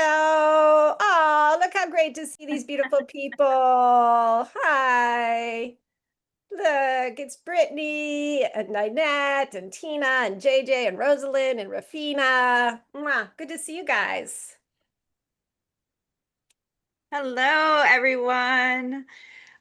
Hello. Oh, look how great to see these beautiful people. Hi. Look, it's Brittany and Ninette and Tina and JJ and Rosalind and Rafina. Mwah, good to see you guys. Hello, everyone.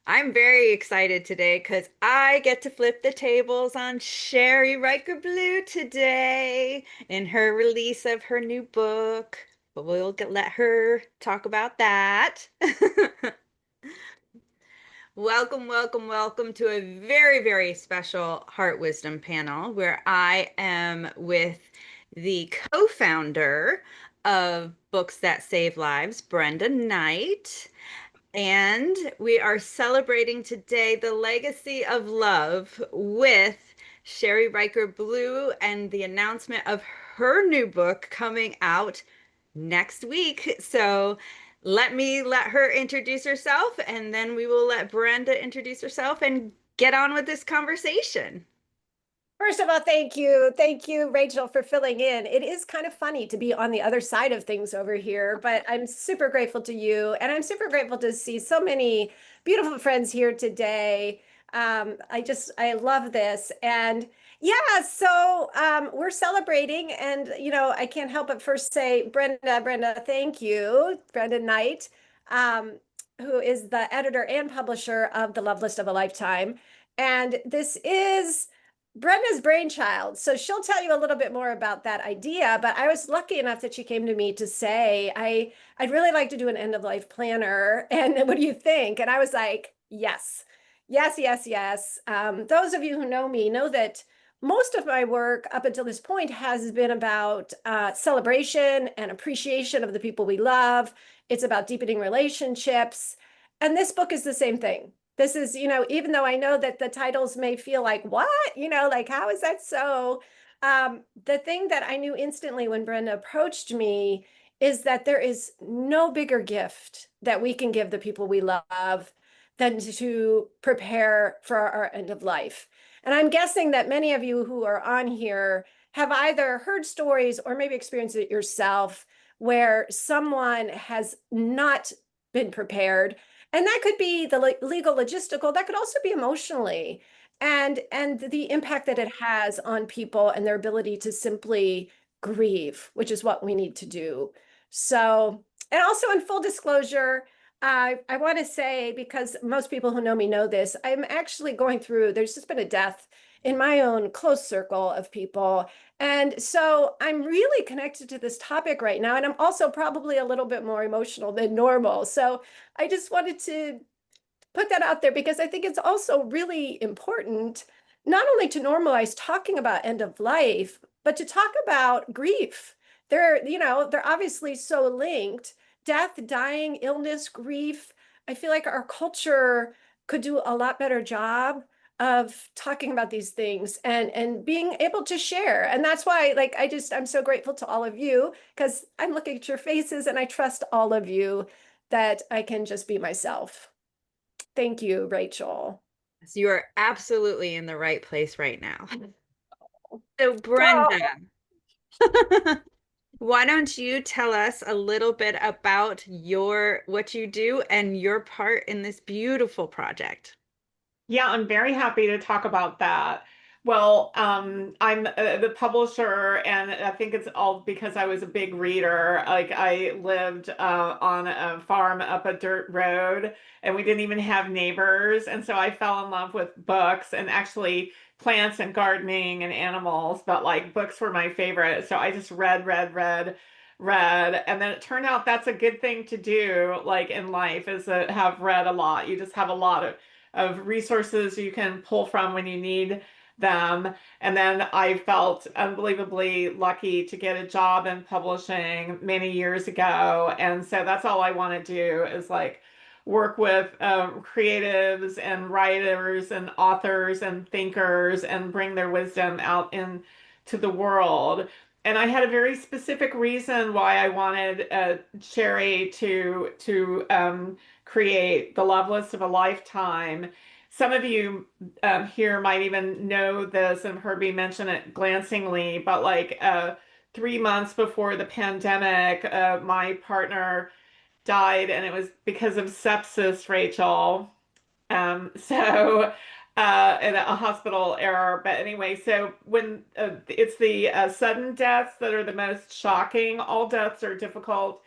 I'm very excited today because I get to flip the tables on Sherry Riker Blue today in her release of her new book. But let her talk about that. Welcome, welcome, welcome to a very, very special Heart Wisdom panel where I am with the co-founder of Books That Save Lives, Brenda Knight. And we are celebrating today the legacy of love with Sherry Riker Blue and the announcement of her new book coming out next week. So let her introduce herself, and then we will let Brenda introduce herself and get on with this conversation. First of all, thank you. Thank you, Rachel, for filling in. It is kind of funny to be on the other side of things over here, but I'm super grateful to you. And I'm super grateful to see so many beautiful friends here today. I love this. And yeah, so we're celebrating. And, I can't help but first say, Brenda, thank you, Brenda Knight, um, who is the editor and publisher of The Love List of a Lifetime. And this is Brenda's brainchild. So she'll tell you a little bit more about that idea, but I was lucky enough that she came to me to say, I'd really like to do an end of life planner. And what do you think? And I was like, yes, yes, yes, yes. Those of you who know me know that most of my work up until this point has been about celebration and appreciation of the people we love. It's about deepening relationships. And this book is the same thing. This is, even though I know that the titles may feel like, what? Like, how is that so? The thing that I knew instantly when Brenda approached me is that there is no bigger gift that we can give the people we love than to prepare for our end of life. And I'm guessing that many of you who are on here have either heard stories or maybe experienced it yourself where someone has not been prepared, and that could be the legal logistical, that could also be emotionally, and the impact that it has on people and their ability to simply grieve, which is what we need to do. So, and also in full disclosure, I want to say, because most people who know me know this, I'm actually going through, there's just been a death in my own close circle of people. And so I'm really connected to this topic right now. And I'm also probably a little bit more emotional than normal. So I just wanted to put that out there because I think it's also really important not only to normalize talking about end of life, but to talk about grief. They're obviously so linked. Death, dying, illness, grief. I feel like our culture could do a lot better job of talking about these things and being able to share. And that's why, like, I'm so grateful to all of you because I'm looking at your faces and I trust all of you that I can just be myself. Thank you, Rachel. So you are absolutely in the right place right now. So, Well, Brenda, why don't you tell us a little bit about your what you do and your part in this beautiful project? Yeah, I'm very happy to talk about that. Well, I'm the publisher, and I think it's all because I was a big reader. Like I lived on a farm up a dirt road, and we didn't even have neighbors, and so I fell in love with books and actually plants and gardening and animals. But like books were my favorite, so I just read, and then it turned out that's a good thing to do, like in life, is to have read a lot. You just have a lot of resources you can pull from when you need them. And then I felt unbelievably lucky to get a job in publishing many years ago. And so that's all I want to do is like work with creatives and writers and authors and thinkers and bring their wisdom out into the world. And I had a very specific reason why I wanted Sherry to create the love list of a lifetime. Some of you here might even know this and heard me mention it glancingly, but like 3 months before the pandemic, my partner died, and it was because of sepsis, Rachel. So in a hospital error. But anyway, so when it's the sudden deaths that are the most shocking. All deaths are difficult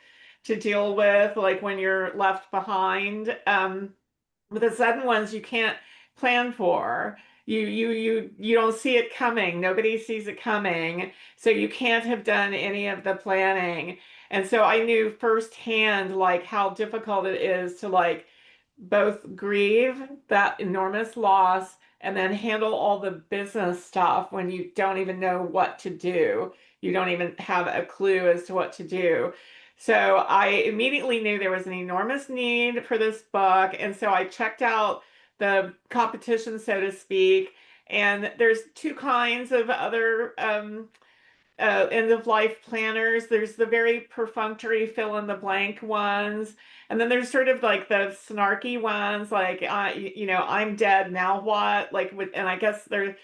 to deal with, like when you're left behind. But the sudden ones you can't plan for. You don't see it coming. Nobody sees it coming. So you can't have done any of the planning. And so I knew firsthand like how difficult it is to like both grieve that enormous loss and then handle all the business stuff when you don't even know what to do. You don't even have a clue as to what to do. So I immediately knew there was an enormous need for this book. And so I checked out the competition, so to speak. And there's two kinds of other end of life planners. There's the very perfunctory fill in the blank ones. And then there's sort of like the snarky ones, like, I'm dead, now what? Like, and I guess they're,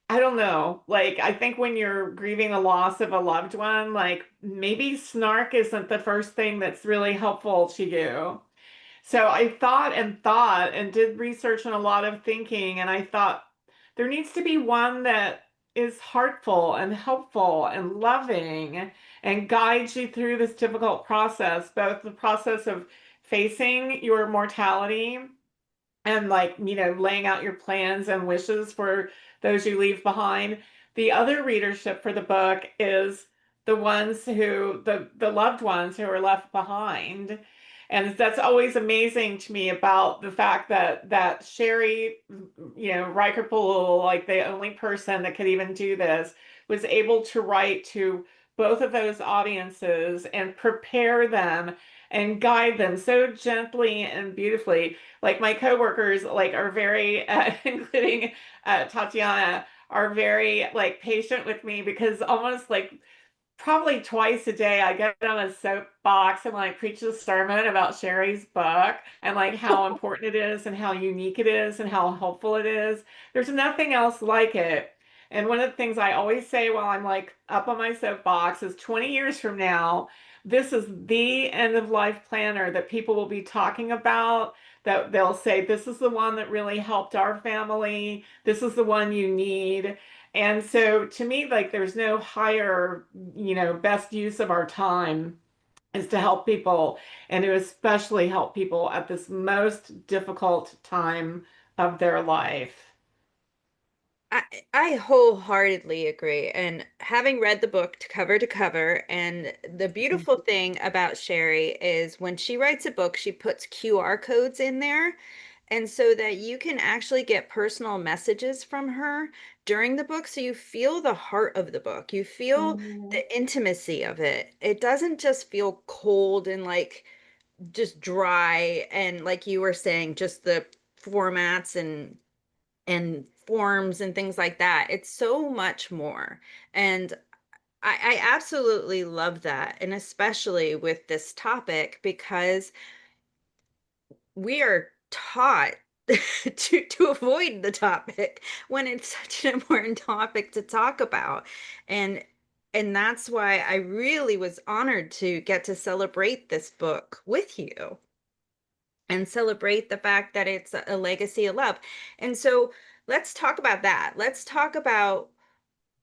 I don't know. Like, I think when you're grieving the loss of a loved one, like maybe snark isn't the first thing that's really helpful to you. So I thought and did research and a lot of thinking, and I thought there needs to be one that is heartful and helpful and loving and guides you through this difficult process, both the process of facing your mortality and like, laying out your plans and wishes for those you leave behind. The other readership for the book is the loved ones who are left behind. And that's always amazing to me about the fact that Sherry, Richert Belul, like the only person that could even do this, was able to write to both of those audiences and prepare them and guide them so gently and beautifully. Like my coworkers, like are very, including Tatiana, are very like patient with me because almost like probably twice a day I get on a soapbox and like preach a sermon about Sherry's book and like how important it is and how unique it is and how helpful it is. There's nothing else like it. And one of the things I always say while I'm like up on my soapbox is 20 years from now, this is the end of life planner that people will be talking about, that they'll say, this is the one that really helped our family. This is the one you need. And so to me, like there's no higher, best use of our time is to help people and to especially help people at this most difficult time of their life. I, I wholeheartedly agree. And having read the book to cover, and the beautiful thing about Sherry is when she writes a book, she puts QR codes in there. And so that you can actually get personal messages from her during the book. So you feel the heart of the book, you feel Mhm. the intimacy of it. It doesn't just feel cold and like just dry. And like you were saying, just the formats and forms and things like that. It's so much more. And I absolutely love that. And especially with this topic, because we are taught to avoid the topic when it's such an important topic to talk about. And and that's why I really was honored to get to celebrate this book with you and celebrate the fact that it's a legacy of love. And so let's talk about that. Let's talk about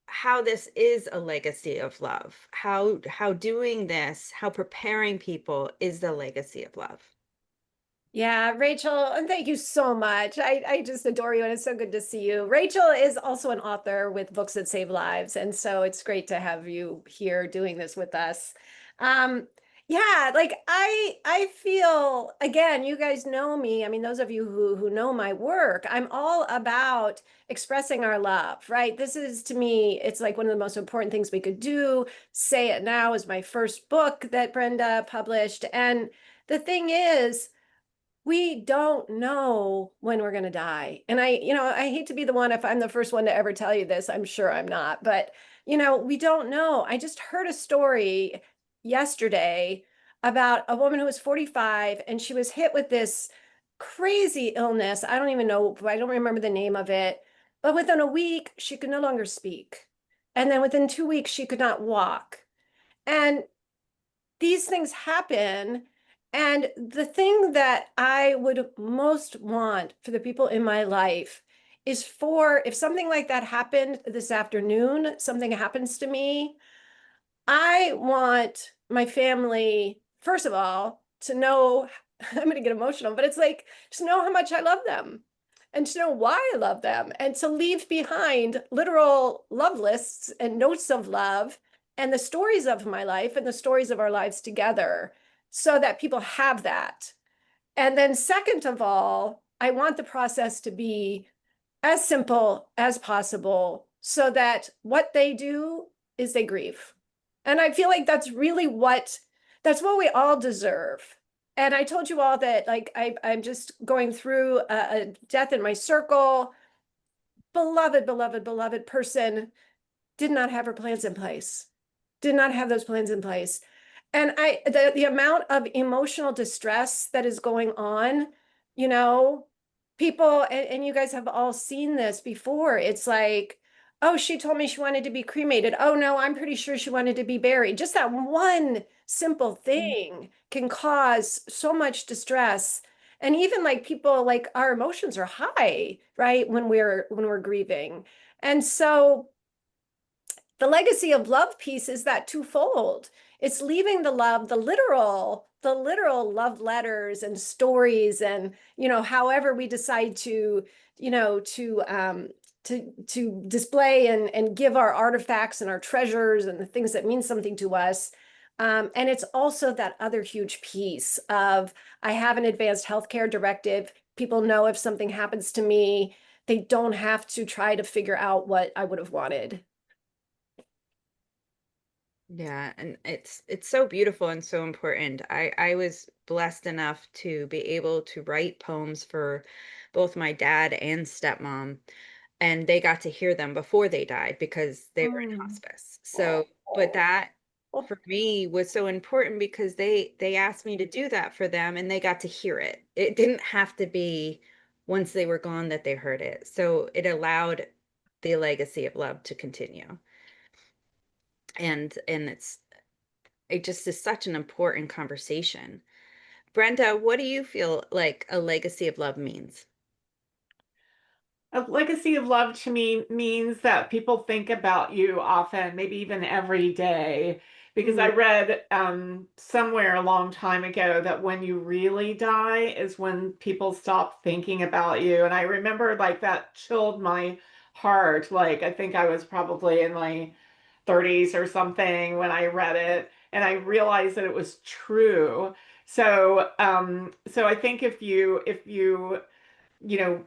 how this is a legacy of love. How doing this, how preparing people is the legacy of love. Yeah, Rachel, and thank you so much. I just adore you, and it's so good to see you. Rachel is also an author with Books That Save Lives, and so it's great to have you here doing this with us. Um, yeah, like I feel again, you guys know me. I mean, those of you who know my work, I'm all about expressing our love, right? This is to me, it's like one of the most important things we could do. Say It Now is my first book that Brenda published, and the thing is, we don't know when we're going to die. And I hate to be the one, if I'm the first one to ever tell you this, I'm sure I'm not, but we don't know. I just heard a story yesterday about a woman who was 45 and she was hit with this crazy illness. I don't even know, I don't remember the name of it, but within a week, she could no longer speak. And then within 2 weeks, she could not walk. And these things happen. And the thing that I would most want for the people in my life is for if something like that happened this afternoon, something happens to me, I want my family, first of all, to know, I'm going to get emotional, but it's like to know how much I love them and to know why I love them and to leave behind literal love lists and notes of love and the stories of my life and the stories of our lives together so that people have that. And then, second of all, I want the process to be as simple as possible so that what they do is they grieve. And I feel like that's what we all deserve. And I told you all that like I'm just going through a death in my circle. Beloved, beloved, beloved person did not have her plans in place, did not have those plans in place. And the amount of emotional distress that is going on, you know, people, and you guys have all seen this before. It's like, oh, she told me she wanted to be cremated. Oh, no, I'm pretty sure she wanted to be buried. Just that one simple thing can cause so much distress. And even like people, like our emotions are high, right? When we're grieving. And so the legacy of love piece is that twofold. It's leaving the literal love letters and stories and, however we decide to, to display and give our artifacts and our treasures and the things that mean something to us. And it's also that other huge piece of I have an advanced healthcare directive. People know if something happens to me, they don't have to try to figure out what I would have wanted. Yeah, and it's so beautiful and so important. I was blessed enough to be able to write poems for both my dad and stepmom, and they got to hear them before they died because they were in Mm. hospice. So, but that Oh, for me was so important because they asked me to do that for them and they got to hear it. It didn't have to be once they were gone that they heard it. So it allowed the legacy of love to continue. And it just is such an important conversation. Brenda, what do you feel like a legacy of love means? A legacy of love to me means that people think about you often, maybe even every day. Because I mm. read somewhere a long time ago that when you really die is when people stop thinking about you. And I remember like that chilled my heart. Like I think I was probably in my 30s or something when I read it, and I realized that it was true. So I think if you you know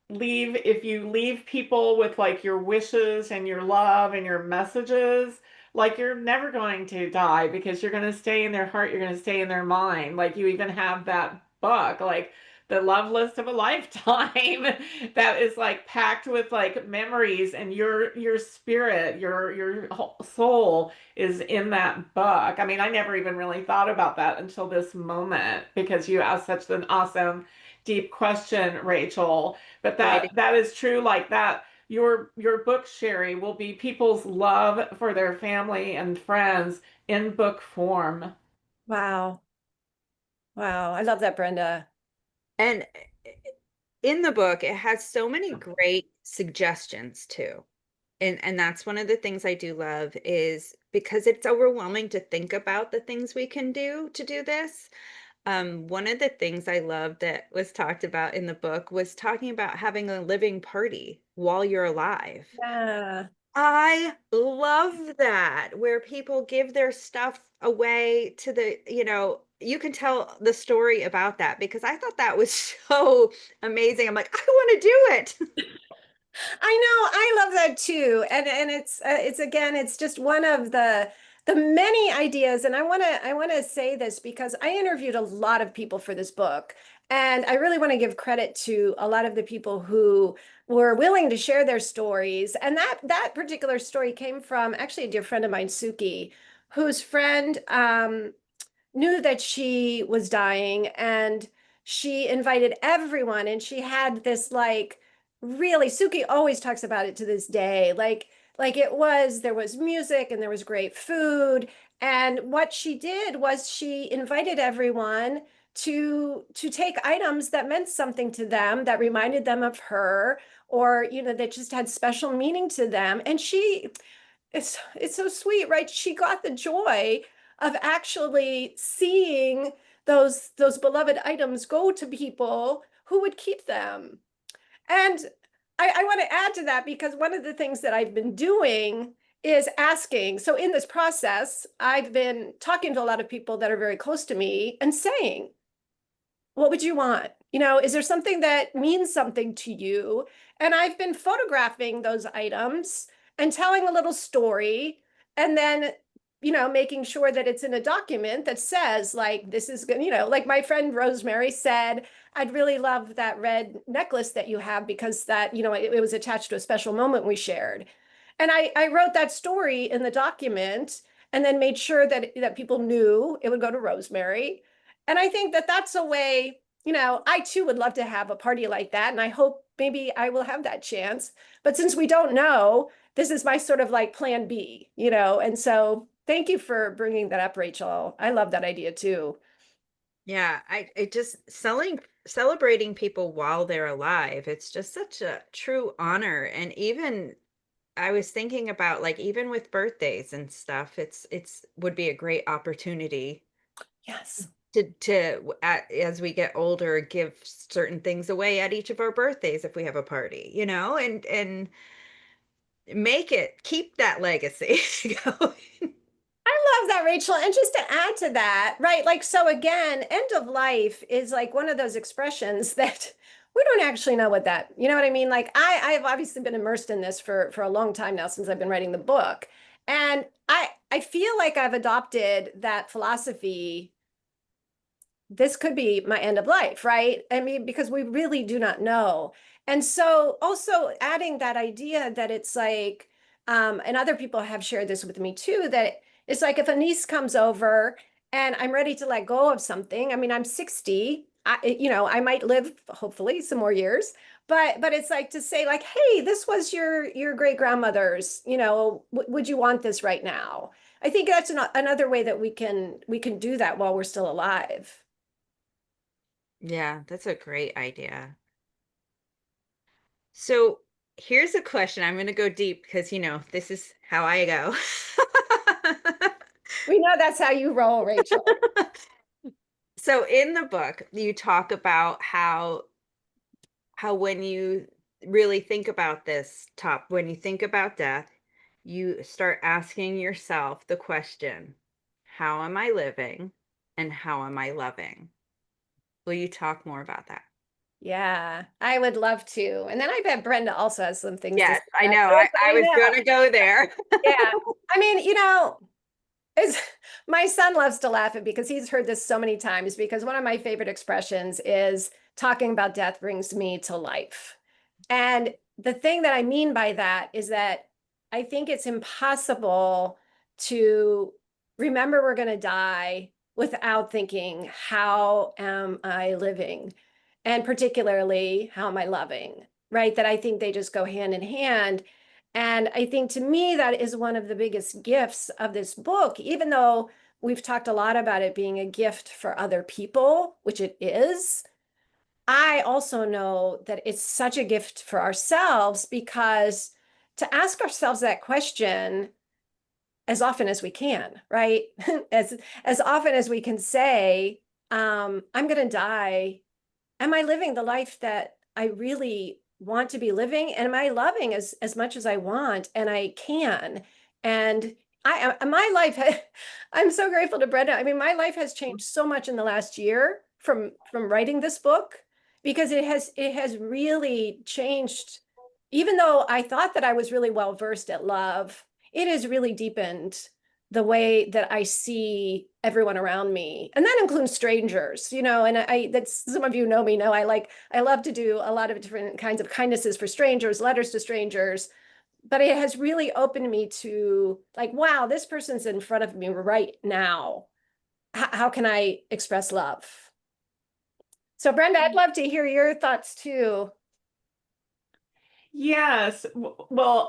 if you leave people with like your wishes and your love and your messages, like you're never going to die because you're going to stay in their heart, you're going to stay in their mind. Like you even have that book, like the love list of a lifetime that is like packed with like memories, and your spirit, your whole soul is in that book. I mean, I never even really thought about that until this moment because you asked such an awesome deep question, Rachel. But Right. that is true. Like that, your book, Sherry, will be people's love for their family and friends in book form. Wow. Wow. I love that, Brenda. And in the book, it has so many great suggestions too. And that's one of the things I do love is because it's overwhelming to think about the things we can do to do this. One of the things I love that was talked about in the book was talking about having a living party while you're alive. Yeah. I love that where people give their stuff away to you can tell the story about that because I thought that was so amazing. I'm like, I want to do it. I know, I love that too. And it's again, it's just one of the many ideas. And I want to say this because I interviewed a lot of people for this book. And I really want to give credit to a lot of the people who were willing to share their stories. And that particular story came from actually a dear friend of mine, Suki, whose friend knew that she was dying and she invited everyone and she had this like really Suki always talks about it to this day like Like there was music and there was great food. And what she did was she invited everyone to take items that meant something to them, that reminded them of her, or, that just had special meaning to them. And it's so sweet, right? She got the joy of actually seeing those beloved items go to people who would keep them. And I want to add to that, because one of the things that I've been doing is asking. So in this process, I've been talking to a lot of people that are very close to me and saying, what would you want? Is there something that means something to you? And I've been photographing those items and telling a little story, and then, making sure that it's in a document that says, like, this is good, like my friend Rosemary said, I'd really love that red necklace that you have, because that, it was attached to a special moment we shared. And I wrote that story in the document, and then made sure that people knew it would go to Rosemary. And I think that that's a way, I too would love to have a party like that. And I hope maybe I will have that chance. But since we don't know, this is my sort of like plan B, And so thank you for bringing that up, Rachel. I love that idea too. Yeah, I just celebrating people while they're alive. It's just such a true honor. And even I was thinking about, like, even with birthdays and stuff, it's would be a great opportunity Yes. as we get older, give certain things away at each of our birthdays if we have a party, and keep that legacy going. I love that, Rachel. And just to add to that, right? Like, so again, end of life is like one of those expressions that we don't actually know what that, you know what I mean? Like I've obviously been immersed in this for a long time now, since I've been writing the book. And I feel like I've adopted that philosophy. This could be my end of life, right? I mean, because we really do not know. And so also adding that idea that it's like, and other people have shared this with me too, that it's like if a niece comes over and I'm ready to let go of something. I mean, I'm 60, I might live hopefully some more years, but it's like to say like, hey, this was your great grandmother's, would you want this right now? I think that's another way that we can do that while we're still alive. Yeah, that's a great idea. So here's a question. I'm going to go deep because, this is how I go. We know that's how you roll, Rachel. So in the book, you talk about how when you really think about when you think about death, you start asking yourself the question, how am I living and how am I loving? Will you talk more about that? Yeah, I would love to. And then I bet Brenda also has some things to say Yes, I about know. this. I I was know. gonna go there. Yeah. I mean, it's, my son loves to laugh at, because he's heard this so many times, because one of my favorite expressions is talking about death brings me to life. And the thing that I mean by that is that I think it's impossible to remember we're going to die without thinking, how am I living? And particularly, how am I loving? Right? That I think they just go hand in hand. And I think to me, that is one of the biggest gifts of this book, even though we've talked a lot about it being a gift for other people, which it is. I also know that it's such a gift for ourselves, because to ask ourselves that question as often as we can, right? As often as we can say, I'm going to die. Am I living the life that I really want to be living? And am I loving as much as I want and I can? And my life, I'm so grateful to Brenda. I mean, my life has changed so much in the last year from writing this book, because it has really changed. Even though I thought that I was really well versed at love, it has really deepened the way that I see everyone around me. And that includes strangers, and that's, some of you know me know, I love to do a lot of different kinds of kindnesses for strangers, letters to strangers. But it has really opened me to like, wow, this person's in front of me right now. How can I express love? So Brenda, I'd love to hear your thoughts too. Yes. Well,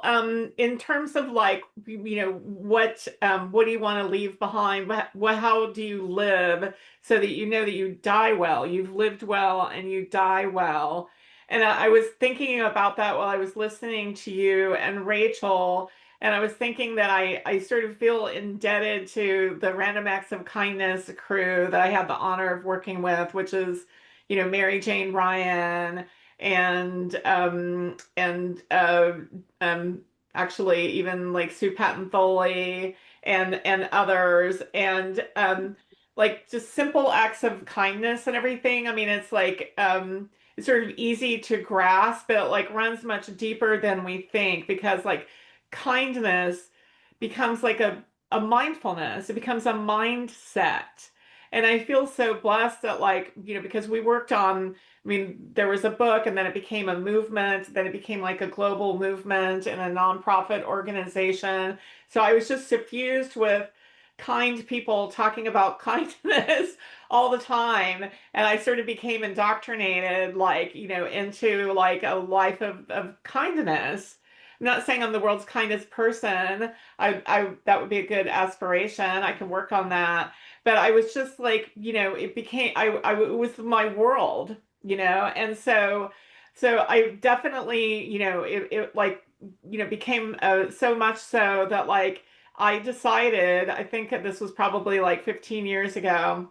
in terms of like, what do you want to leave behind? How do you live so that you know that you die well? You've lived well and you die well. And I was thinking about that while I was listening to you and Rachel, and I was thinking that I sort of feel indebted to the Random Acts of Kindness crew that I had the honor of working with, which is, Mary Jane Ryan and um actually even like Sue Patton Foley and others and like just simple acts of kindness and everything. I mean, it's sort of easy to grasp, but it like runs much deeper than we think because like kindness becomes like a mindfulness. It becomes a mindset. And I feel so blessed that like, because we worked on, I mean, there was a book and then it became a movement, then it became like a global movement and a nonprofit organization. So I was just suffused with kind people talking about kindness all the time. And I sort of became indoctrinated, like, into like a life of kindness. I'm not saying I'm the world's kindest person. That would be a good aspiration. I can work on that. But I was just like, it became, it was my world, and so I definitely, it like, became so much so that like I decided, I think this was probably like 15 years ago,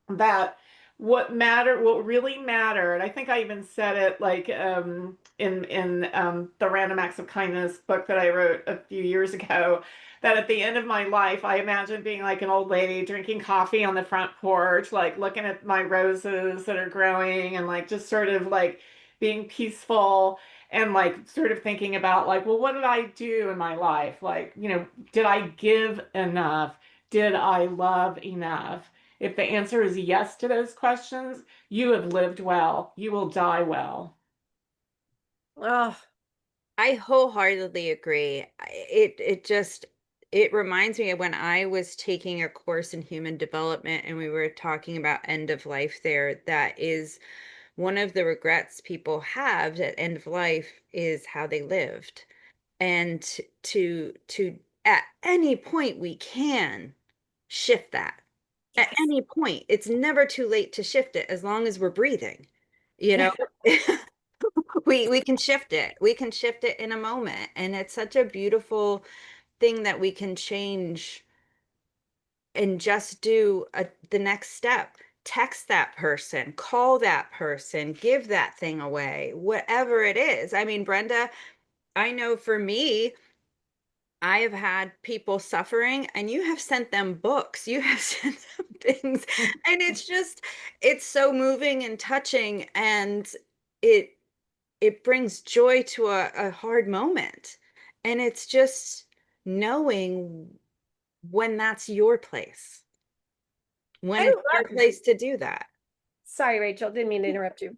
that what really mattered, I think I even said it like in the Random Acts of Kindness book that I wrote a few years ago, that at the end of my life, I imagined being like an old lady drinking coffee on the front porch, like looking at my roses that are growing and like just sort of like being peaceful and like sort of thinking about like, well, what did I do in my life? Like, did I give enough? Did I love enough? If the answer is yes to those questions, you have lived well. You will die well. Oh, I wholeheartedly agree. It reminds me of when I was taking a course in human development and we were talking about end of life there. That is one of the regrets people have at end of life is how they lived. And to at any point we can shift that. At yes. any point. It's never too late to shift it as long as we're breathing. You Yeah. know, we can shift it. We can shift it in a moment. And it's such a beautiful thing that we can change and just do the next step. Text that person, call that person, give that thing away, whatever it is. I mean, Brenda, I know for me, I have had people suffering and you have sent them books, you have sent them things, and it's so moving and touching, and it it brings joy to a hard moment. And it's just knowing when that's your place, when I it's your love, place to do that. sorry, Rachel, didn't mean to interrupt you.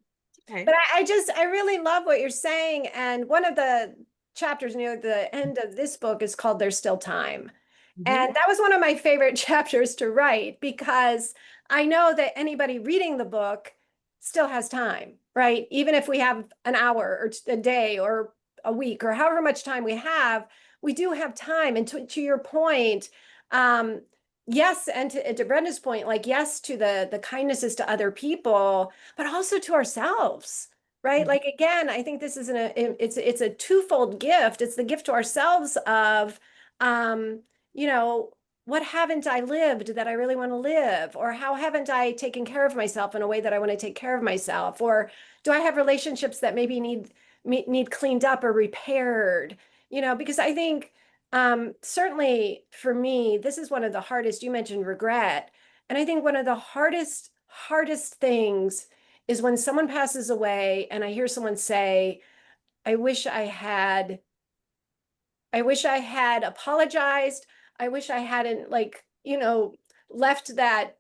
Okay. But I really love what you're saying. And one of the chapters near the end of this book is called There's Still Time. Mhm. And that was one of my favorite chapters to write because I know that anybody reading the book still has time, right? Even if we have an hour or a day or a week or however much time we do have time. And to your point, um, yes, and to Brenda's point, like yes to the kindnesses to other people, but also to ourselves, right? Mhm. Like again, I think this is it's a twofold gift. It's the gift to ourselves of um, you know, what haven't I lived that I really want to live? Or how haven't I taken care of myself in a way that I want to take care of myself? Or do I have relationships that maybe need cleaned up or repaired? Because I think certainly for me, this is one of the hardest, you mentioned regret. And I think one of the hardest things is when someone passes away and I hear someone say, I wish I had I wish I had apologized. I wish I hadn't left that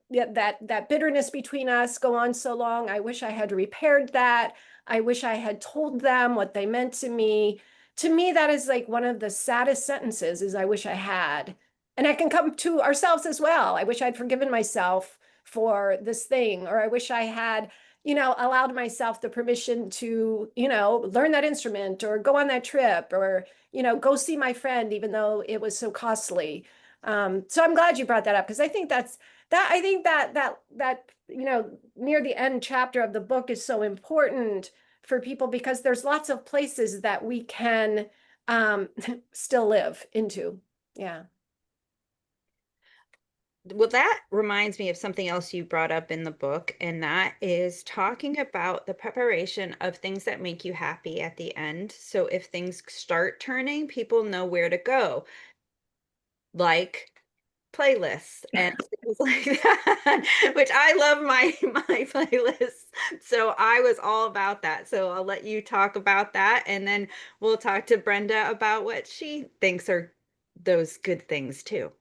bitterness between us go on so long. I wish I had repaired that. I wish I had told them what they meant to me. To me, that is like one of the saddest sentences is I wish I had. And that can come to ourselves as well. I wish I'd forgiven myself for this thing, or I wish I had allowed myself the permission to, learn that instrument or go on that trip or, go see my friend, even though it was so costly. So I'm glad you brought that up because I think I think that near the end chapter of the book is so important for people because there's lots of places that we can still live into. Yeah. Well, that reminds me of something else you brought up in the book, and that is talking about the preparation of things that make you happy at the end. So if things start turning, people know where to go, like playlists and things like that, which I love my playlists. So I was all about that. So I'll let you talk about that, and then we'll talk to Brenda about what she thinks are those good things too.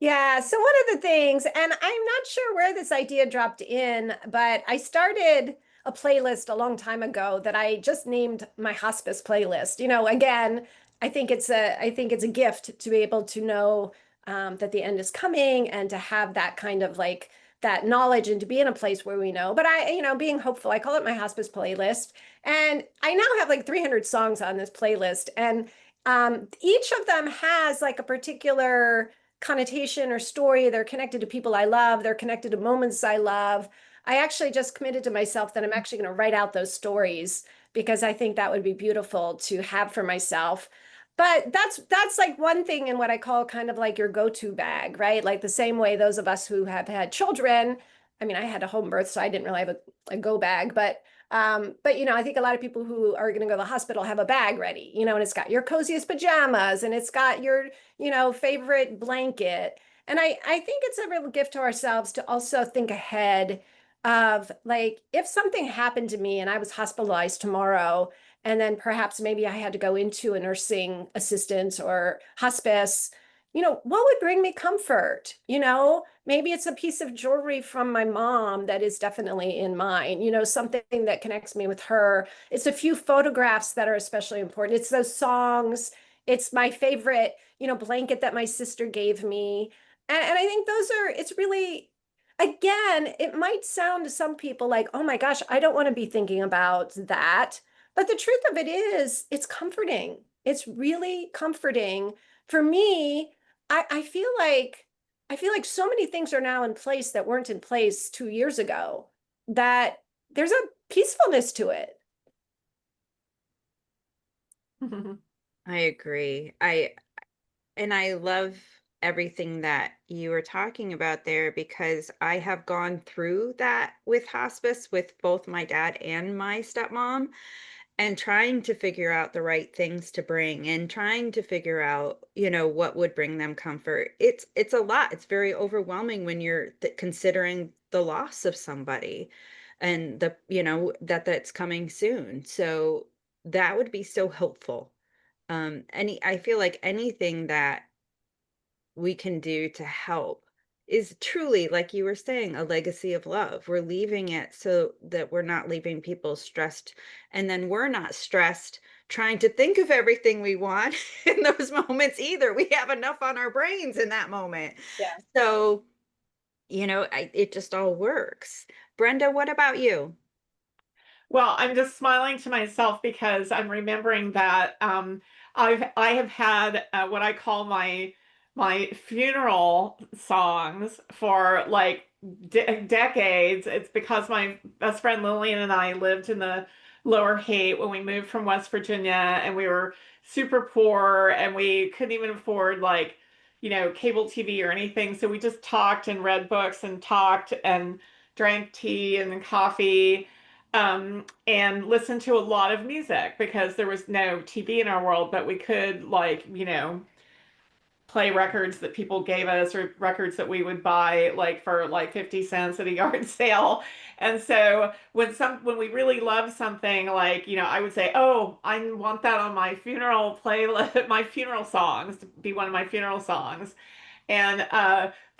Yeah, so one of the things, and I'm not sure where this idea dropped in, but I started a playlist a long time ago that I just named my hospice playlist. Again, I think it's a gift to be able to know that the end is coming and to have that kind of like that knowledge and to be in a place where we know. But being hopeful, I call it my hospice playlist, and I now have like 300 songs on this playlist, and each of them has like a particular connotation or story. They're connected to people I love. They're connected to moments I love. I actually just committed to myself that I'm actually going to write out those stories because I think that would be beautiful to have for myself. But that's like one thing in what I call kind of like your go-to bag, right? Like the same way those of us who have had children. I mean, I had a home birth, so I didn't really have a go bag, but I think a lot of people who are going to go to the hospital have a bag ready, and it's got your coziest pajamas and it's got your, favorite blanket. And I think it's a real gift to ourselves to also think ahead of like, if something happened to me and I was hospitalized tomorrow, and then perhaps maybe I had to go into a nursing assistant or hospice, what would bring me comfort? Maybe it's a piece of jewelry from my mom that is definitely in mine, something that connects me with her. It's a few photographs that are especially important. It's those songs. It's my favorite, blanket that my sister gave me. And I think it's really, again, it might sound to some people like, oh my gosh, I don't want to be thinking about that. But the truth of it is, it's comforting. It's really comforting. For me, I feel like so many things are now in place that weren't in place 2 years ago, that there's a peacefulness to it. I agree. And I love everything that you were talking about there because I have gone through that with hospice with both my dad and my stepmom and trying to figure out the right things to bring and trying to figure out, what would bring them comfort. It's a lot. It's very overwhelming when you're considering the loss of somebody and that's coming soon. So that would be so helpful. I feel like anything that we can do to help is truly, like you were saying, a legacy of love. We're leaving it so that we're not leaving people stressed, and then we're not stressed trying to think of everything we want in those moments either. We have enough on our brains in that moment. Yeah. So, it just all works. Brenda, what about you? Well, I'm just smiling to myself because I'm remembering that I have had what I call my funeral songs for like decades. It's because my best friend Lillian and I lived in the Lower Haight when we moved from West Virginia, and we were super poor and we couldn't even afford like cable TV or anything. So we just talked and read books and talked and drank tea and coffee, and listen to a lot of music because there was no TV in our world, but we could like, play records that people gave us or records that we would buy like for like 50 cents at a yard sale. And so when we really love something, like, I would say, "Oh, I want that on my funeral playlist, my funeral songs to be one of my funeral songs." And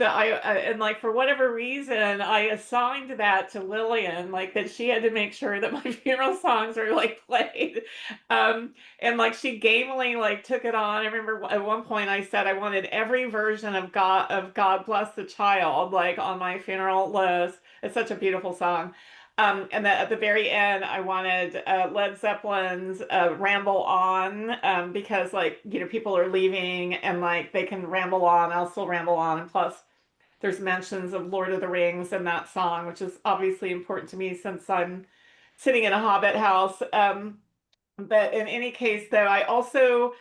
and like for whatever reason I assigned that to Lillian, like that she had to make sure that my funeral songs were like played. And like she gamely like took it on. I remember at one point I said I wanted every version of God Bless the Child like on my funeral list. It's such a beautiful song. And then at the very end, I wanted Led Zeppelin's Ramble On, because like, people are leaving and like they can ramble on, I'll still ramble on. And plus, there's mentions of Lord of the Rings in that song, which is obviously important to me since I'm sitting in a Hobbit house. But in any case, though, I also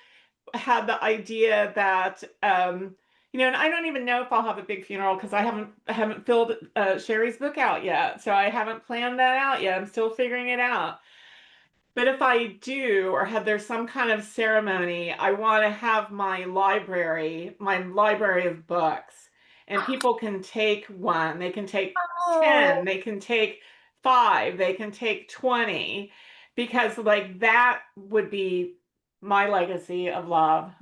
had the idea that and I don't even know if I'll have a big funeral because I haven't filled Sherry's book out yet, so I haven't planned that out yet. I'm still figuring it out. But if I do, or have there some kind of ceremony, I want to have my library of books, and people can take one, they can take 10, Oh, they can take 5, they can take 20, because like that would be my legacy of love.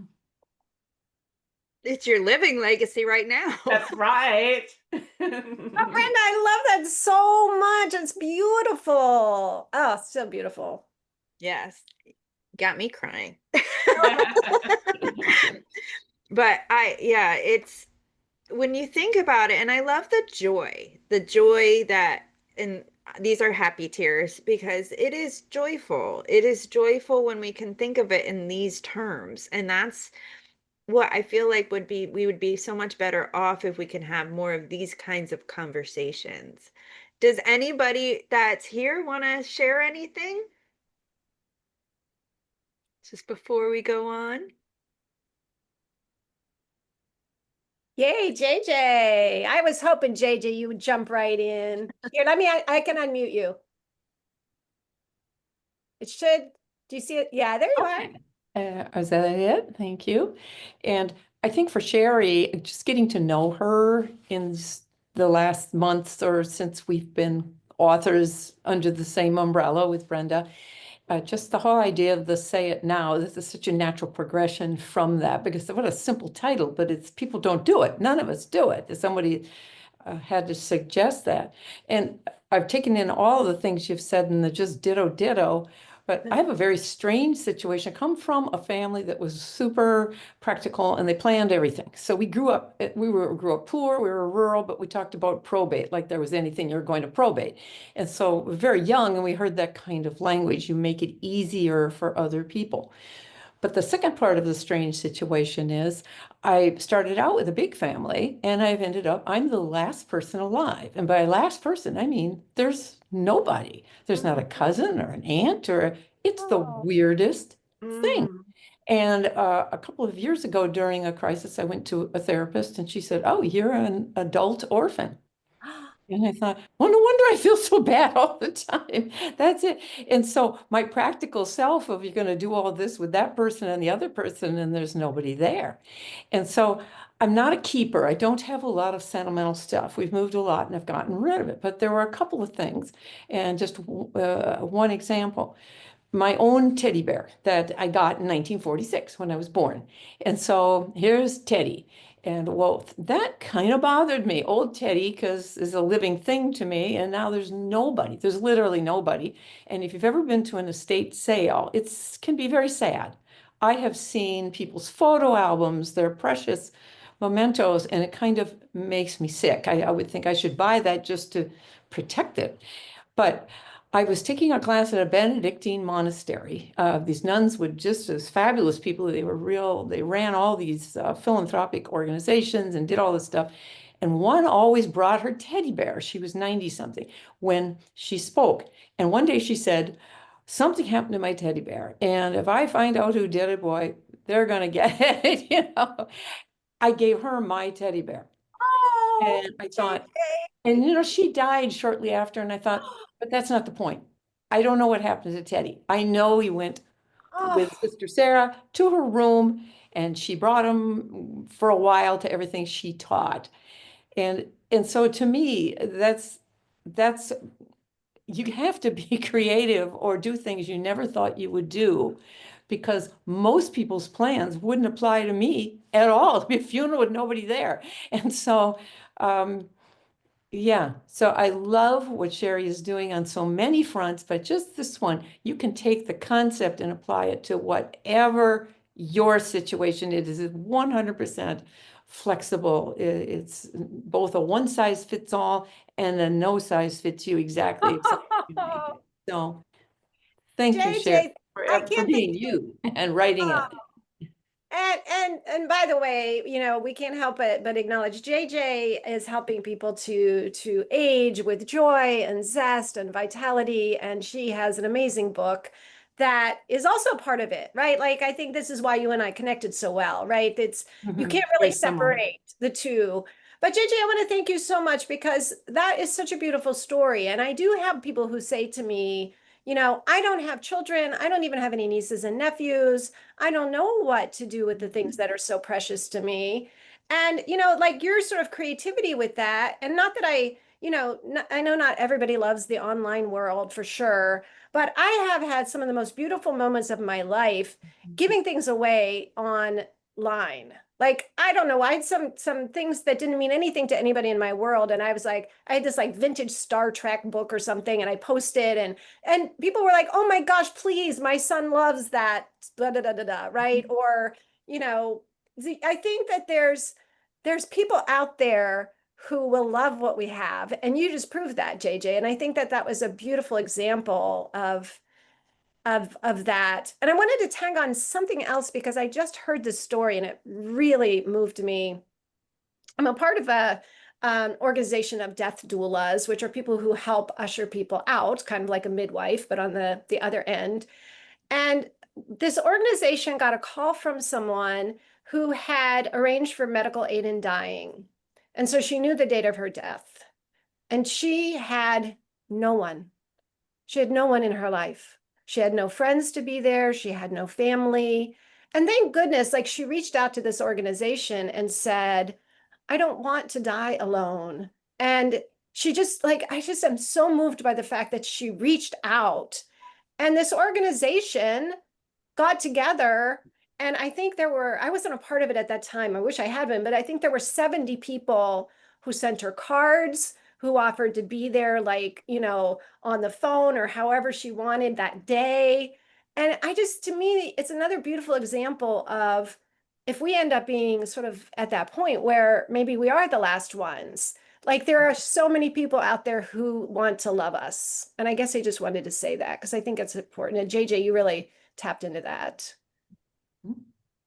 It's your living legacy right now. That's right. oh, Brenda, I love that so much. It's beautiful. Oh, so beautiful. Yes, got me crying. But yeah, it's when you think about it, and I love the joy that, and these are happy tears because it is joyful. It is joyful when we can think of it in these terms. And that's what I feel like we would be so much better off if we can have more of these kinds of conversations. Does anybody that's here want to share anything just before we go on? Yay, JJ. I was hoping, JJ, you would jump right in. Here, I can unmute you. It should, do you see it? Yeah, there you are. Okay. Is that it? Thank you. And I think for Sherry, just getting to know her in the last months or since we've been authors under the same umbrella with Brenda, just the whole idea of the Say It Now, this is such a natural progression from that, because what a simple title, but it's people don't do it. None of us do it. Somebody had to suggest that. And I've taken in all the things you've said in the just ditto ditto, but I have a very strange situation. I come from a family that was super practical and they planned everything. So we grew up poor, we were rural, but we talked about probate like there was anything you're going to probate. And so we're very young and we heard that kind of language. You make it easier for other people. But the second part of the strange situation is I started out with a big family and I'm the last person alive. And by last person, I mean, there's nobody. There's not a cousin or an aunt it's the Oh. weirdest thing. Mm. And a couple of years ago during a crisis, I went to a therapist and she said, "Oh, you're an adult orphan." And I thought, well, no wonder I feel so bad all the time. That's it. And so my practical self of you're going to do all this with that person and the other person, and there's nobody there. And so I'm not a keeper. I don't have a lot of sentimental stuff. We've moved a lot and I've gotten rid of it. But there were a couple of things. And just one example, my own teddy bear that I got in 1946 when I was born. And so here's Teddy. And well, that kind of bothered me. Old Teddy, because is a living thing to me. And now there's nobody. There's literally nobody. And if you've ever been to an estate sale, it can be very sad. I have seen people's photo albums, their precious mementos, and it kind of makes me sick. I would think I should buy that just to protect it. But I was taking a class at a Benedictine monastery. These nuns were just as fabulous people. They ran all these philanthropic organizations and did all this stuff. And one always brought her teddy bear. She was 90 something when she spoke. And one day she said, something happened to my teddy bear. And if I find out who did it, boy, they're going to get it. I gave her my teddy bear. Oh, And I thought, and she died shortly after, and I thought, but that's not the point. I don't know what happened to Teddy. I know he went with oh, Sister Sarah to her room, and she brought him for a while to everything she taught. And so to me, that's you have to be creative or do things you never thought you would do, because most people's plans wouldn't apply to me at all. It'd be a funeral with nobody there. And so yeah, so I love what Sherry is doing on so many fronts, but just this one, you can take the concept and apply it to whatever your situation. It is 100% flexible. It's both a one size fits all and a no size fits you exactly. If something you make it. So thank you, Sherry, JJ, I for can't being thank you. you and writing it. And by the way, we can't help but acknowledge JJ is helping people to age with joy and zest and vitality, and she has an amazing book that is also part of it, right? Like I think this is why you and I connected so well, right? You can't really Very similar. separate the two. But JJ, I want to thank you so much because that is such a beautiful story. And I do have people who say to me, I don't have children. I don't even have any nieces and nephews. I don't know what to do with the things that are so precious to me. And, like your sort of creativity with that, and not that I know not everybody loves the online world for sure, but I have had some of the most beautiful moments of my life giving things away online. Like, I don't know, I had some things that didn't mean anything to anybody in my world. And I was like, I had this like vintage Star Trek book or something, and I posted and people were like, oh my gosh, please, my son loves that, da da da da da, right? Or, I think that there's people out there who will love what we have. And you just proved that, JJ. And I think that that was a beautiful example of that. And I wanted to tag on something else because I just heard this story and it really moved me. I'm a part of a organization of death doulas, which are people who help usher people out, kind of like a midwife, but on the other end. And this organization got a call from someone who had arranged for medical aid in dying. And so she knew the date of her death. And she had no one. She had no one in her life. She had no friends to be there. She had no family. And thank goodness, like she reached out to this organization and said, I don't want to die alone. And she just like, I just am so moved by the fact that she reached out. And this organization got together. And I think I wasn't a part of it at that time. I wish I had been, but I think there were 70 people who sent her cards, who offered to be there, like, on the phone or however she wanted that day. And to me, it's another beautiful example of if we end up being sort of at that point where maybe we are the last ones, like there are so many people out there who want to love us. And I guess I just wanted to say that because I think it's important. And JJ, you really tapped into that.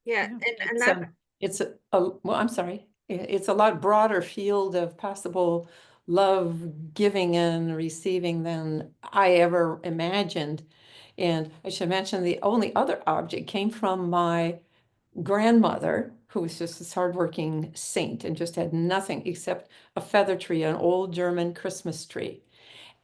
Yeah, and It's, that it's well, I'm sorry. It's a lot broader field of possible love giving and receiving than I ever imagined. And I should mention the only other object came from my grandmother, who was just this hardworking saint and just had nothing except a feather tree, an old German Christmas tree.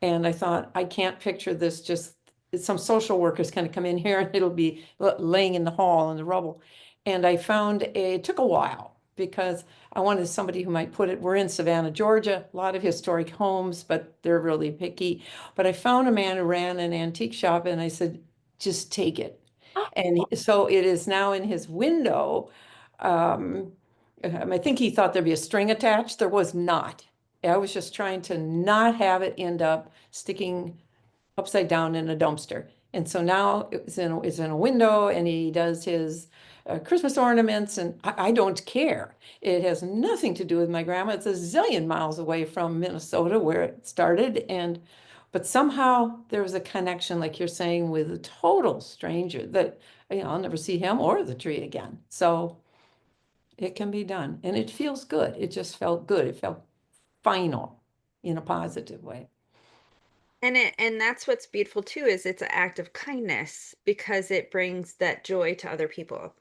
And I thought, I can't picture this, just some social workers kind of come in here and it'll be laying in the hall in the rubble. And I found it took a while because I wanted somebody who might put it. We're in Savannah, Georgia, a lot of historic homes, but they're really picky. But I found a man who ran an antique shop and I said, just take it. And so it is now in his window. I think he thought there'd be a string attached. There was not. I was just trying to not have it end up sticking upside down in a dumpster. And so now it's in a window and he does his Christmas ornaments and I don't care. It has nothing to do with my grandma. It's a zillion miles away from Minnesota where it started. But somehow there was a connection, like you're saying, with a total stranger that, I'll never see him or the tree again. So it can be done and it feels good. It just felt good. It felt final in a positive way. and that's what's beautiful too, is it's an act of kindness because it brings that joy to other people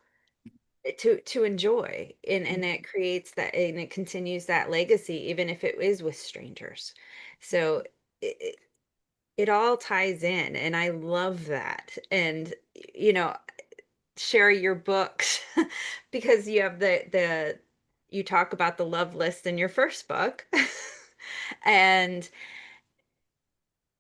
to enjoy, and it creates that, and it continues that legacy even if it is with strangers. So it, it all ties in and I love that. And share your books because you have the you talk about the love list in your first book. And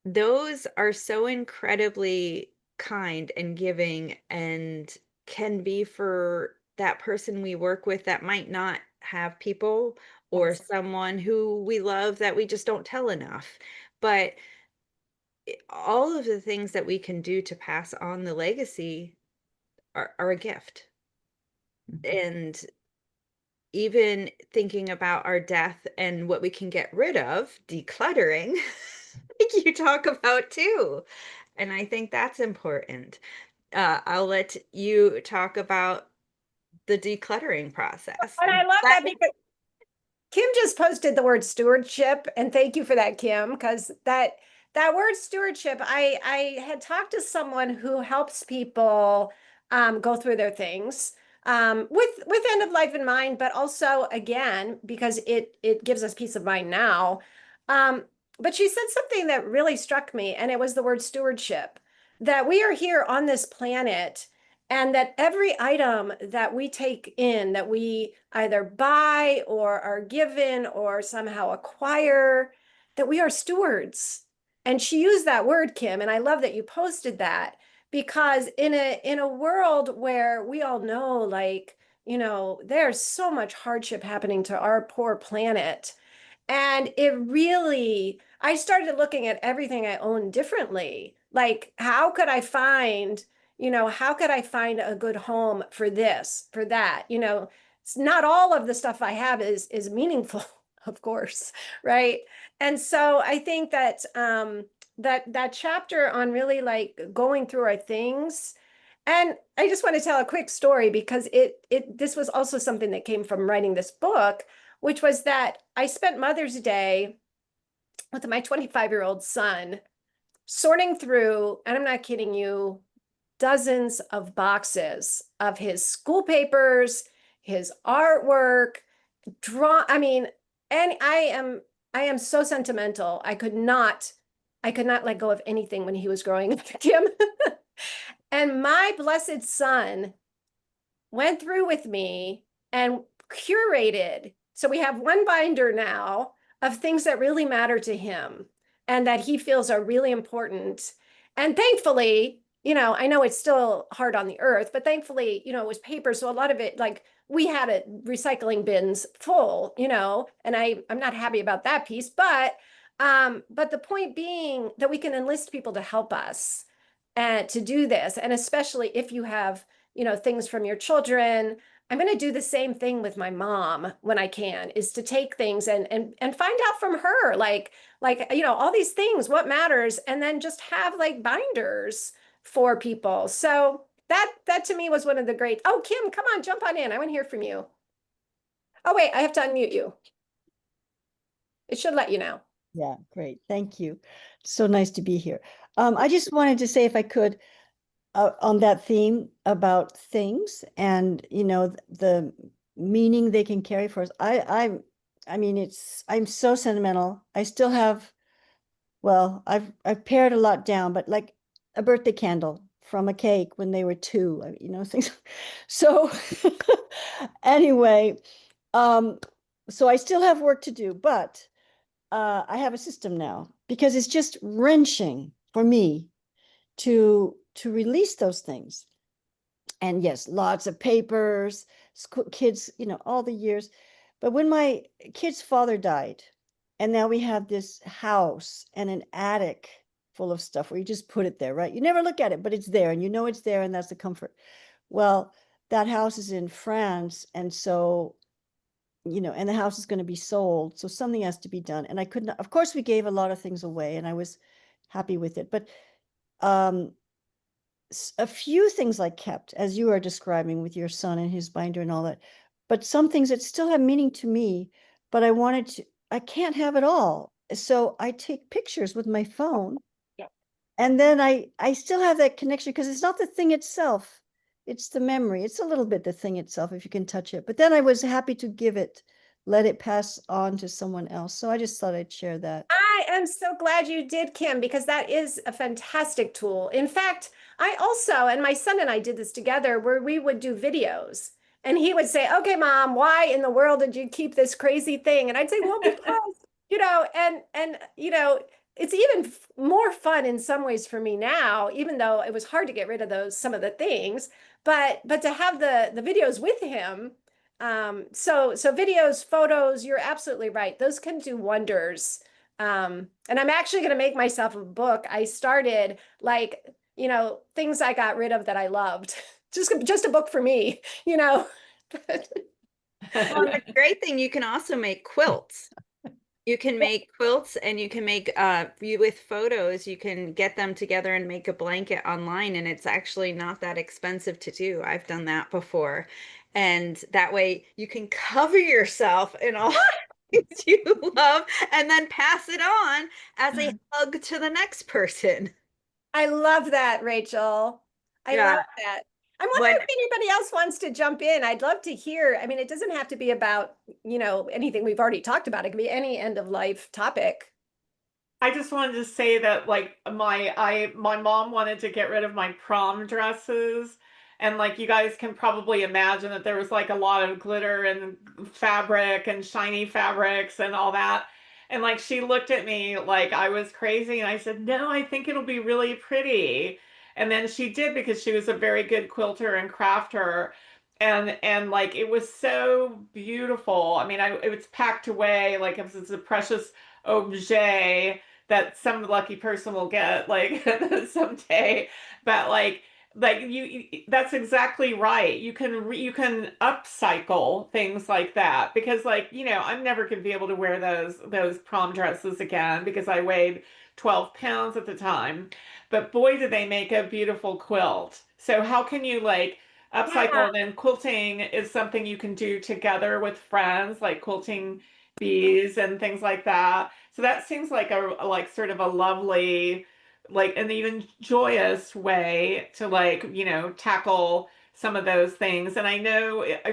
those are so incredibly kind and giving, and can be for that person we work with that might not have people, or someone who we love that we just don't tell enough. But all of the things that we can do to pass on the legacy are a gift. and even thinking about our death and what we can get rid of, decluttering, like you talk about too. And I think that's important. I'll let you talk about the decluttering process. And I love that because Kim just posted the word stewardship, and thank you for that, Kim, because that word stewardship, I had talked to someone who helps people go through their things with end of life in mind, but also again because it gives us peace of mind now. Um, but she said something that really struck me, and it was the word stewardship. That we are here on this planet and that every item that we take in, that we either buy or are given or somehow acquire, that we are stewards. And she used that word, Kim, and I love that you posted that because in a world where we all know, like, there's so much hardship happening to our poor planet. And it really, I started looking at everything I own differently. Like, how could I find a good home for this, for that? It's not all of the stuff I have is meaningful, of course, right? And so I think that that chapter on really like going through our things. And I just want to tell a quick story because this was also something that came from writing this book, which was that I spent Mother's Day with my 25-year-old son sorting through, and I'm not kidding you, dozens of boxes of his school papers, his artwork, I mean, and I am so sentimental. I could not let go of anything when he was growing up, Kim. And my blessed son went through with me and curated. So we have one binder now of things that really matter to him and that he feels are really important. And thankfully, I know it's still hard on the earth, but thankfully, it was paper. So a lot of it, like we had recycling bins full, and I'm not happy about that piece, but the point being that we can enlist people to help us and to do this. And especially if you have things from your children. I'm going to do the same thing with my mom when I can, is to take things and find out from her, like all these things, what matters, and then just have like binders for people. So that to me was one of the great. Oh, Kim, come on, jump on in. I want to hear from you. Oh, wait, I have to unmute you. It should let you know. Yeah, great. Thank you. So nice to be here. I just wanted to say, if I could, on that theme about things and the meaning they can carry for us. I mean, I'm so sentimental. I still have, well, I've pared a lot down, but like a birthday candle from a cake when they were 2, things. So anyway, so I still have work to do, but I have a system now because it's just wrenching for me to release those things. And yes, lots of papers, kids, all the years. But when my kid's father died, and now we have this house and an attic full of stuff where you just put it there, right? You never look at it, but it's there and it's there, and that's the comfort. Well, that house is in France, and so and the house is going to be sold, so something has to be done. And I couldn't, of course, we gave a lot of things away, and I was happy with it, but a few things I kept, as you are describing with your son and his binder and all that, but some things that still have meaning to me, but I can't have it all. So I take pictures with my phone. Yeah. And then I still have that connection because it's not the thing itself. It's the memory. It's a little bit the thing itself, if you can touch it. But then I was happy to let it pass on to someone else. So I just thought I'd share that. I am so glad you did, Kim, because that is a fantastic tool. In fact, I also, and my son and I did this together, where we would do videos. And he would say, "Okay, Mom, why in the world did you keep this crazy thing?" And I'd say, "Well, because, it's even more fun in some ways for me now, even though it was hard to get rid of some of the things, but to have the videos with him. So videos, photos, you're absolutely right. Those can do wonders. And I'm actually going to make myself a book. I started things I got rid of that I loved. Just a book for me, Well, and the great thing, you can also make quilts. You can make quilts, and you can make with photos, you can get them together and make a blanket online, and it's actually not that expensive to do. I've done that before. And that way you can cover yourself in all things you love and then pass it on as a hug to the next person. I love that, Rachel. I Yeah. love that. I'm When wondering if anybody else wants to jump in. I'd love to hear. I mean, it doesn't have to be about, anything we've already talked about. It can be any end of life topic. I just wanted to say that like my mom wanted to get rid of my prom dresses, and like you guys can probably imagine that there was like a lot of glitter and fabric and shiny fabrics and all that. And like she looked at me like I was crazy, and I said, "No, I think it'll be really pretty." And then she did, because she was a very good quilter and crafter. And like it was so beautiful. I mean, it was packed away like it was a precious objet that some lucky person will get like someday. But like that's exactly right. You can upcycle things like that, because like I'm never going to be able to wear those prom dresses again because I weighed 12 pounds at the time. But boy, did they make a beautiful quilt. So how can you like Yeah. upcycle? And then quilting is something you can do together with friends, like quilting bees and things like that. So that seems like like sort of a lovely, like an even joyous way to like, tackle some of those things. And I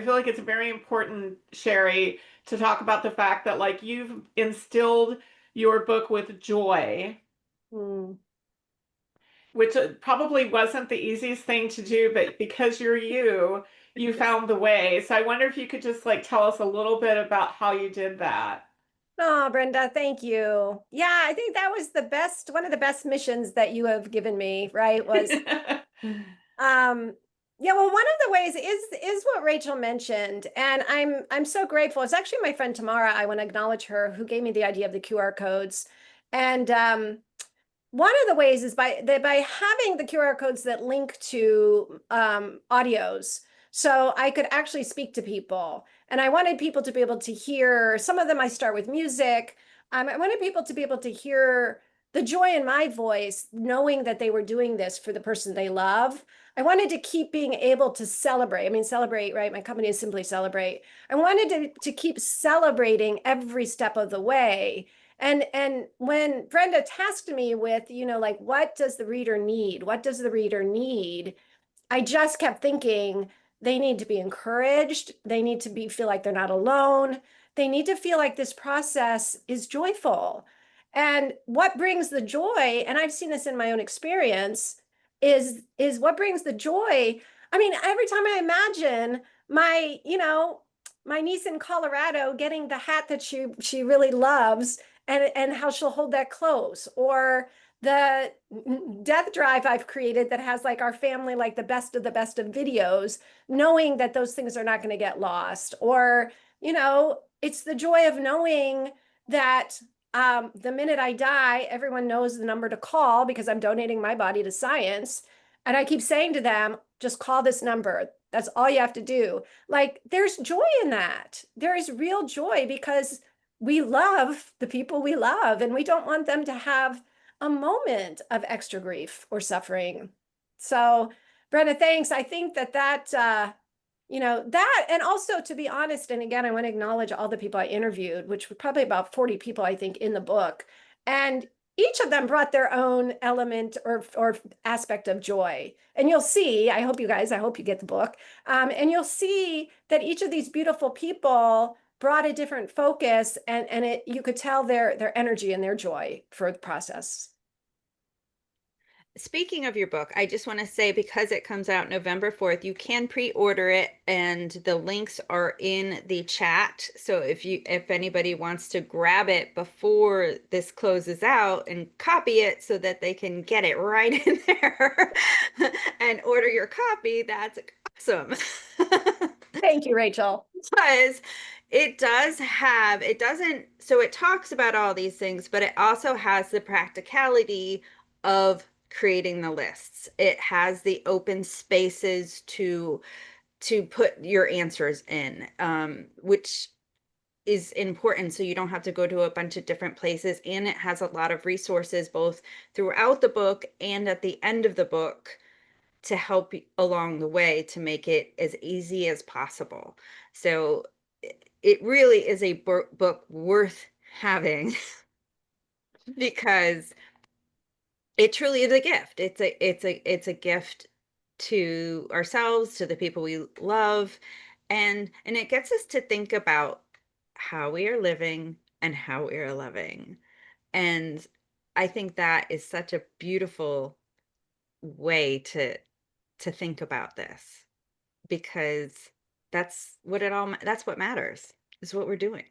feel like it's very important, Sherry, to talk about the fact that like you've instilled your book with joy, Hmm. which probably wasn't the easiest thing to do, but because you're you, you found the way. So I wonder if you could just like tell us a little bit about how you did that. Oh, Brenda, thank you. Yeah, I think that was one of the best missions that you have given me, right? Was yeah, well, one of the ways is what Rachel mentioned, and I'm so grateful. It's actually my friend Tamara, I want to acknowledge her, who gave me the idea of the QR codes. And one of the ways is by having the QR codes that link to audios. So I could actually speak to people. And I wanted people to be able to hear, some of them I start with music. I wanted people to be able to hear the joy in my voice, knowing that they were doing this for the person they love. I wanted to keep being able to celebrate. I mean, celebrate, right? My company is Simply Celebrate. I wanted to keep celebrating every step of the way. And when Brenda tasked me with, like, what does the reader need? What does the reader need? I just kept thinking they need to be encouraged. They need to feel like they're not alone. They need to feel like this process is joyful. And what brings the joy, and I've seen this in my own experience, is what brings the joy. I mean, every time I imagine my niece in Colorado getting the hat that she really loves, and how she'll hold that close, or the death drive I've created that has like our family, like the best of videos, knowing that those things are not going to get lost. Or, it's the joy of knowing that the minute I die, everyone knows the number to call because I'm donating my body to science. And I keep saying to them, just call this number. That's all you have to do. Like, there's joy in that. There is real joy because we love the people we love, and we don't want them to have a moment of extra grief or suffering. So, Brenda, thanks. I think that, and also, to be honest, and again, I want to acknowledge all the people I interviewed, which were probably about 40 people, I think, in the book. And each of them brought their own element or aspect of joy. And you'll see, I hope you get the book. And you'll see that each of these beautiful people brought a different focus, and you could tell their energy and their joy for the process. Speaking of your book, I just want to say, because it comes out November 4th, you can pre-order it, and the links are in the chat. So if anybody wants to grab it before this closes out and copy it so that they can get it right in there and order your copy, that's awesome. Thank you, Rachel. Because it talks about all these things, but it also has the practicality of creating the lists. It has the open spaces to to put your answers in, which is important, so you don't have to go to a bunch of different places. And it has a lot of resources both throughout the book and at the end of the book to help along the way to make it as easy as possible. So it really is a book worth having because it truly is a gift. It's a gift to ourselves, to the people we love, and it gets us to think about how we are living and how we are loving. And I think that is such a beautiful way to think about this, because that's what matters, is what we're doing.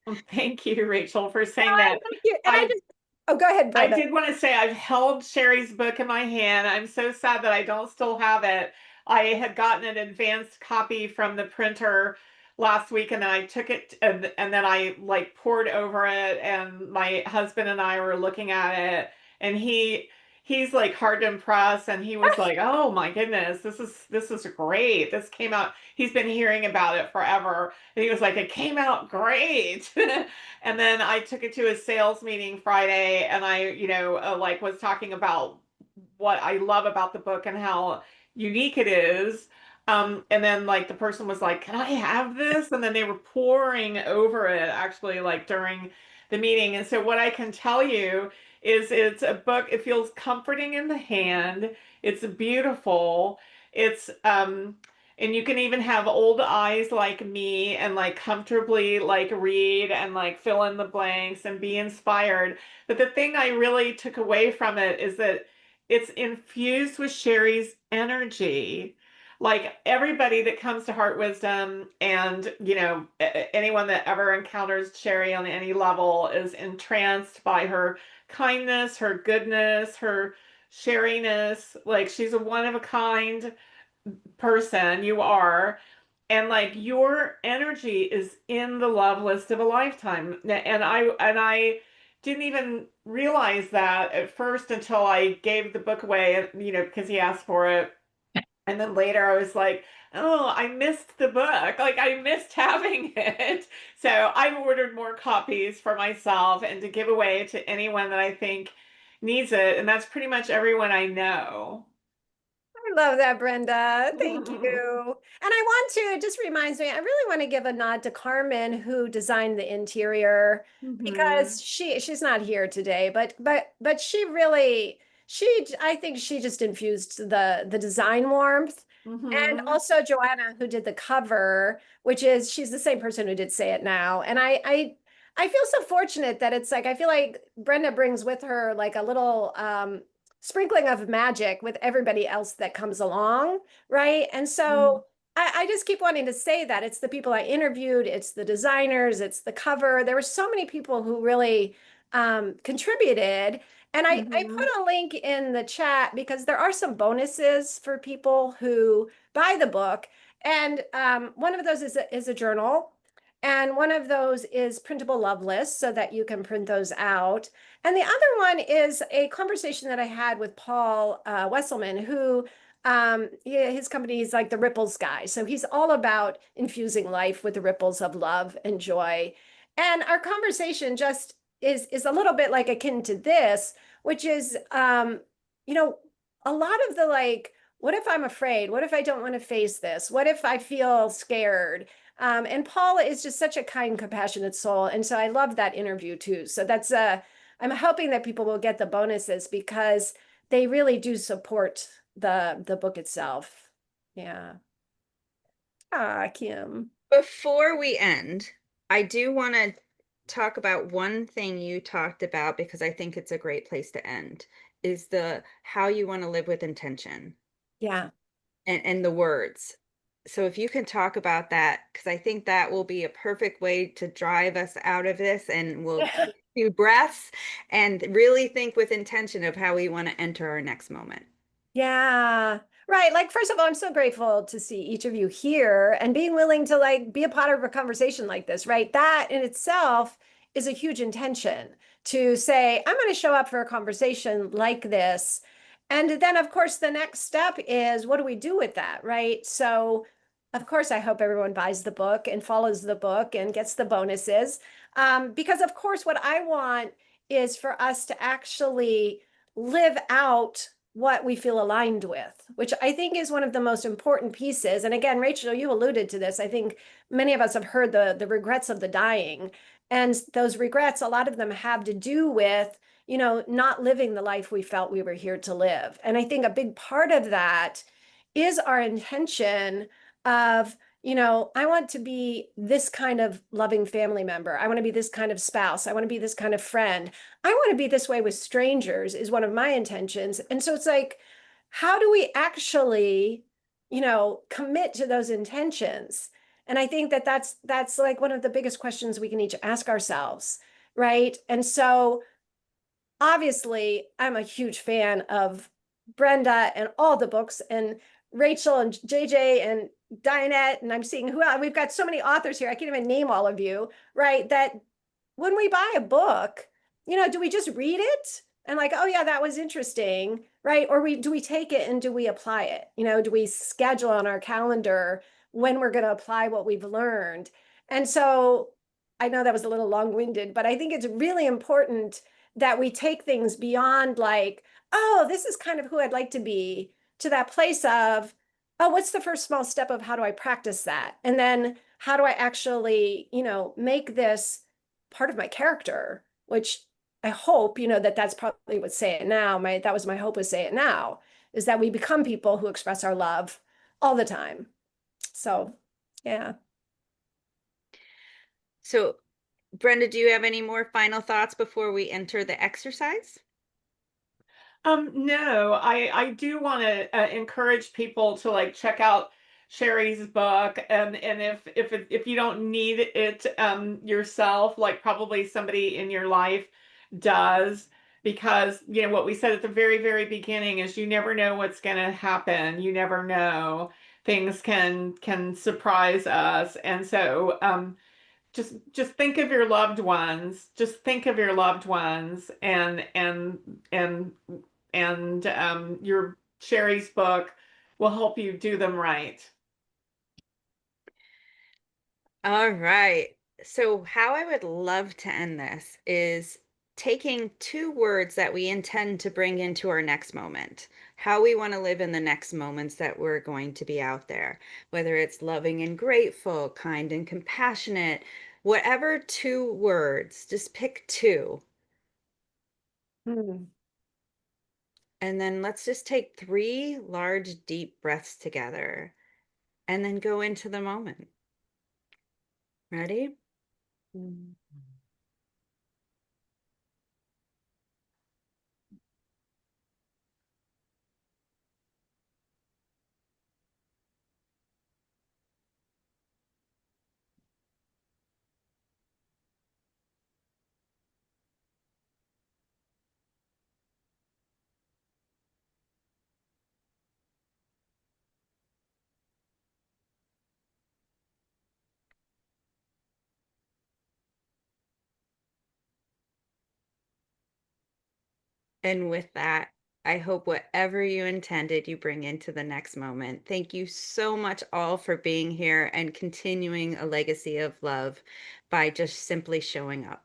Well, thank you, Rachel, for saying Oh, that. thank you. And I just, oh, go ahead, I Brenda. did want to say I've held Sherry's book in my hand. I'm so sad that I don't still have it. I had gotten an advanced copy from the printer last week, and then I took it and then I like poured over it, and my husband and I were looking at it, and he's like hard to impress, and he was like, "Oh my goodness, this is great. This came out." He's been hearing about it forever, and he was like, "It came out great." And then I took it to a sales meeting Friday, and I, like was talking about what I love about the book and how unique it is. And then like the person was like, "Can I have this?" And then they were pouring over it actually like during the meeting. And so what I can tell you is it's a book, it feels comforting in the hand. It's beautiful. It's and you can even have old eyes like me and like comfortably like read and like fill in the blanks and be inspired. But the thing I really took away from it is that it's infused with Sherry's energy. Like everybody that comes to Heart Wisdom and, anyone that ever encounters Sherry on any level is entranced by her kindness, her goodness, her shariness. Like she's a one of a kind person, you are, and like your energy is in the love list of a lifetime. And I didn't even realize that at first until I gave the book away, because he asked for it. And then later I was like, "Oh, I missed the book. Like I missed having it." So I've ordered more copies for myself and to give away to anyone that I think needs it, and that's pretty much everyone I know. I love that, Brenda. Thank you. And I want to, it just reminds me, I really want to give a nod to Carmen, who designed the interior, because she's not here today, but she really, I think she just infused the design warmth. And Mhm. also Joanna, who did the cover, which is, she's the same person who did Say It Now. And I feel so fortunate that it's like, I feel like Brenda brings with her like a little sprinkling of magic with everybody else that comes along, right? And so I just keep wanting to say that it's the people I interviewed, it's the designers, it's the cover. There were so many people who really contributed. And I put a link in the chat because there are some bonuses for people who buy the book. And one of those is a journal. And one of those is printable love lists so that you can print those out. And the other one is a conversation that I had with Paul Wesselman, who his company is like the Ripples guy. So he's all about infusing life with the ripples of love and joy. And our conversation just is a little bit like akin to this, which is a lot of the like, what if I'm afraid? What if I don't want to face this? What if I feel scared? And Paul is just such a kind, compassionate soul. And so I love that interview too. So that's I'm hoping that people will get the bonuses because they really do support the book itself. Yeah. Ah, Kim. Before we end, I do want to talk about one thing you talked about, because I think it's a great place to end, is the how you want to live with intention Yeah. and the words. So if you can talk about that, because I think that will be a perfect way to drive us out of this, and we'll take a few breaths and really think with intention of how we want to enter our next moment. Yeah. Right. Like, first of all, I'm so grateful to see each of you here and being willing to like be a part of a conversation like this, right? That in itself is a huge intention to say, I'm going to show up for a conversation like this. And then, of course, the next step is what do we do with that, right? So of course, I hope everyone buys the book and follows the book and gets the bonuses. Because of course, what I want is for us to actually live out what we feel aligned with, which I think is one of the most important pieces. And again, Rachel, you alluded to this. I think many of us have heard the regrets of the dying. And those regrets, a lot of them have to do with, not living the life we felt we were here to live. And I think a big part of that is our intention of, I want to be this kind of loving family member. I want to be this kind of spouse. I want to be this kind of friend. I want to be this way with strangers is one of my intentions. And so it's like, how do we actually, commit to those intentions? And I think that that's like one of the biggest questions we can each ask ourselves, right? And so obviously, I'm a huge fan of Brenda and all the books, and Rachel and JJ and Dianette, and I'm seeing who else. We've got so many authors here. I can't even name all of you, right? That when we buy a book, do we just read it and like, oh yeah, that was interesting, right? Or do we take it and do we apply it? Do we schedule on our calendar when we're going to apply what we've learned? And so I know that was a little long-winded, but I think it's really important that we take things beyond like, oh, this is kind of who I'd like to be, to that place of, oh, what's the first small step of how do I practice that? And then how do I actually, make this part of my character, which I hope, that's probably what Say It Now, that was my hope with Say It Now, is that we become people who express our love all the time. So, yeah. So, Brenda, do you have any more final thoughts before we enter the exercise? No, I do want to encourage people to like check out Sherry's book, and if you don't need it yourself, like probably somebody in your life does, because what we said at the very beginning is you never know what's going to happen. You never know. Things can surprise us, and so just think of your loved ones. Just think of your loved ones, and your Sherry's book will help you do them right. All right. So, how I would love to end this is taking two words that we intend to bring into our next moment, how we want to live in the next moments that we're going to be out there, whether it's loving and grateful, kind and compassionate, whatever two words, just pick two. Hmm. And then let's just take 3 large, deep breaths together and then go into the moment. Ready? And with that, I hope whatever you intended, you bring into the next moment. Thank you so much all for being here and continuing a legacy of love by just simply showing up.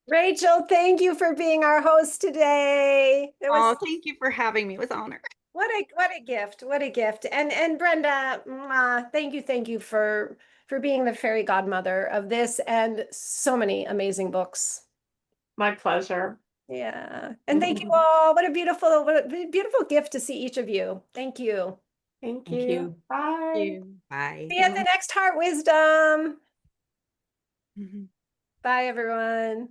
Rachel, thank you for being our host today. It was Thank you for having me. It was an honor. what a gift. What a gift. And Brenda, thank you for being the fairy godmother of this and so many amazing books. My pleasure. Yeah. And thank you all. What a beautiful gift to see each of you. Thank you. Thank Thank you. you. Bye. Bye. See you at the next Heart Wisdom. Mhm. Bye, everyone.